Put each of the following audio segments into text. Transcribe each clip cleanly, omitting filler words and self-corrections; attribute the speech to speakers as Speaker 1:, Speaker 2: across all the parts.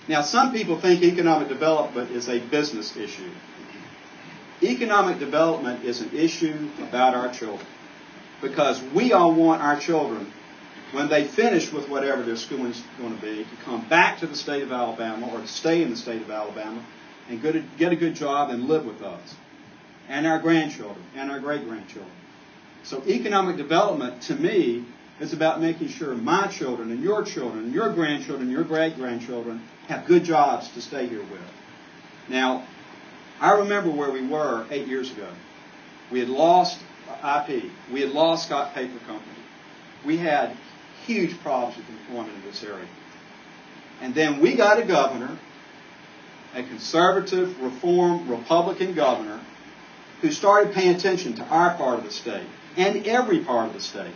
Speaker 1: Now, some people think economic development is a business issue. Economic development is an issue about our children, because we all want our children, when they finish with whatever their schooling is going to be, to come back to the state of Alabama or to stay in the state of Alabama and get a good job and live with us, and our grandchildren and our great-grandchildren. So economic development, to me, is about making sure my children and your grandchildren, your great-grandchildren have good jobs to stay here with. Now, I remember where we were 8 years ago. We had lost IP. We had lost Scott Paper Company. We had huge problems with employment in this area. And then we got a governor, a conservative, reform, Republican governor, who started paying attention to our part of the state and every part of the state,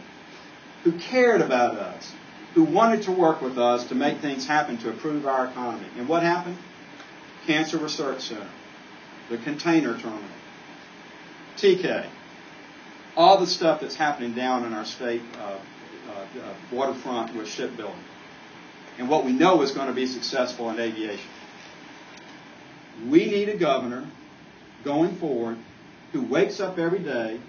Speaker 1: who cared about us, who wanted to work with us to make things happen to improve our economy. And what happened? Cancer Research Center, the container terminal, TK, all the stuff that's happening down in our state waterfront with shipbuilding, and what we know is going to be successful in aviation. We need a governor going forward who wakes up every day,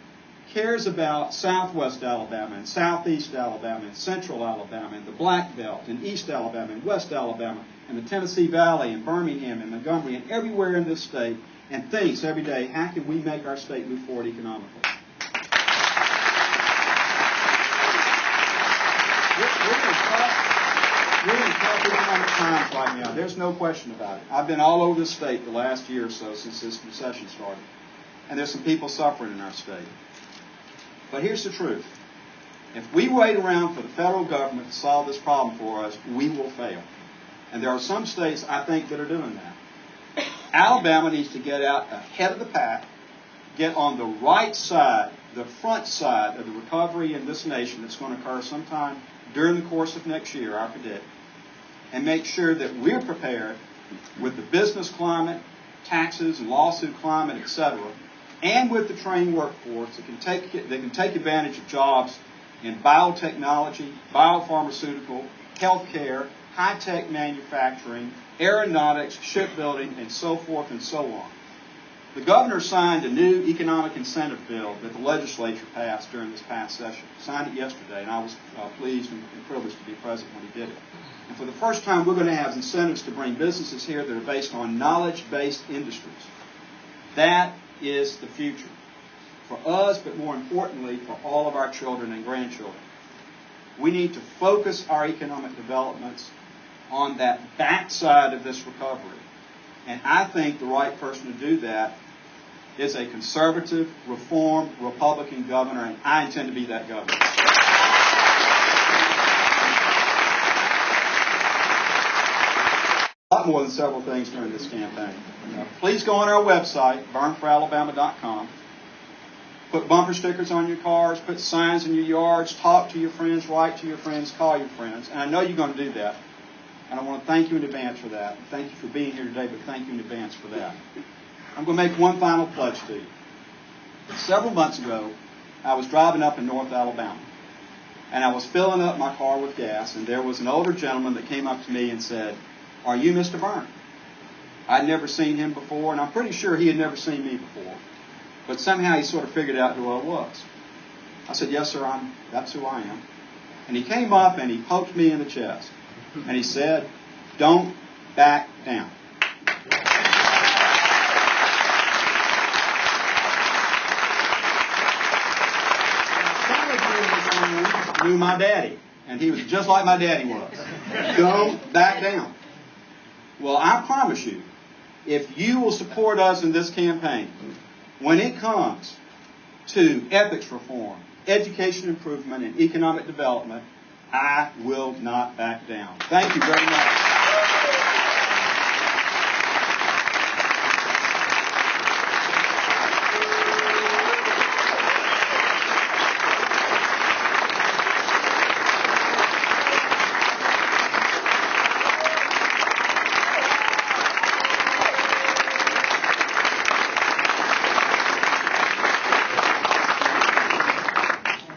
Speaker 1: cares about Southwest Alabama and Southeast Alabama and Central Alabama and the Black Belt and East Alabama and West Alabama and the Tennessee Valley and Birmingham and Montgomery and everywhere in this state, and thinks every day, how can we make our state move forward economically? We're in tough economic times right now. There's no question about it. I've been all over the state the last year or so since this recession started. And there's some people suffering in our state. But here's the truth. If we wait around for the federal government to solve this problem for us, we will fail. And there are some states, I think, that are doing that. Alabama needs to get out ahead of the pack, get on the right side, the front side of the recovery in this nation that's going to occur sometime during the course of next year, I predict, and make sure that we're prepared with the business climate, taxes and lawsuit climate, etc., and with the trained workforce that can take advantage of jobs in biotechnology, biopharmaceutical, healthcare, high-tech manufacturing, aeronautics, shipbuilding, and so forth and so on. The governor signed a new economic incentive bill that the legislature passed during this past session. Signed it yesterday, and I was pleased and privileged to be present when he did it. And for the first time, we're going to have incentives to bring businesses here that are based on knowledge-based industries. That is the future for us, but more importantly, for all of our children and grandchildren. We need to focus our economic developments on that backside of this recovery. And I think the right person to do that is a conservative, reform, Republican governor, and I intend to be that governor. A lot more than several things during this campaign. Please go on our website, byrneforalabama.com. Put bumper stickers on your cars, put signs in your yards, talk to your friends, write to your friends, call your friends. And I know you're going to do that. And I want to thank you in advance for that. Thank you for being here today, but thank you in advance for that. I'm going to make one final pledge to you. Several months ago, I was driving up in North Alabama, and I was filling up my car with gas, and there was an older gentleman that came up to me and said, "Are you Mr. Byrne?" I'd never seen him before, and I'm pretty sure he had never seen me before. But somehow he sort of figured out who I was. I said, "Yes, sir, that's who I am." And he came up and he poked me in the chest. And he said, "Don't back down." Some of you in this room knew my daddy, and he was just like my daddy was. Don't back down. Well, I promise you, if you will support us in this campaign, when it comes to ethics reform, education improvement, and economic development, I will not back down. Thank you very much.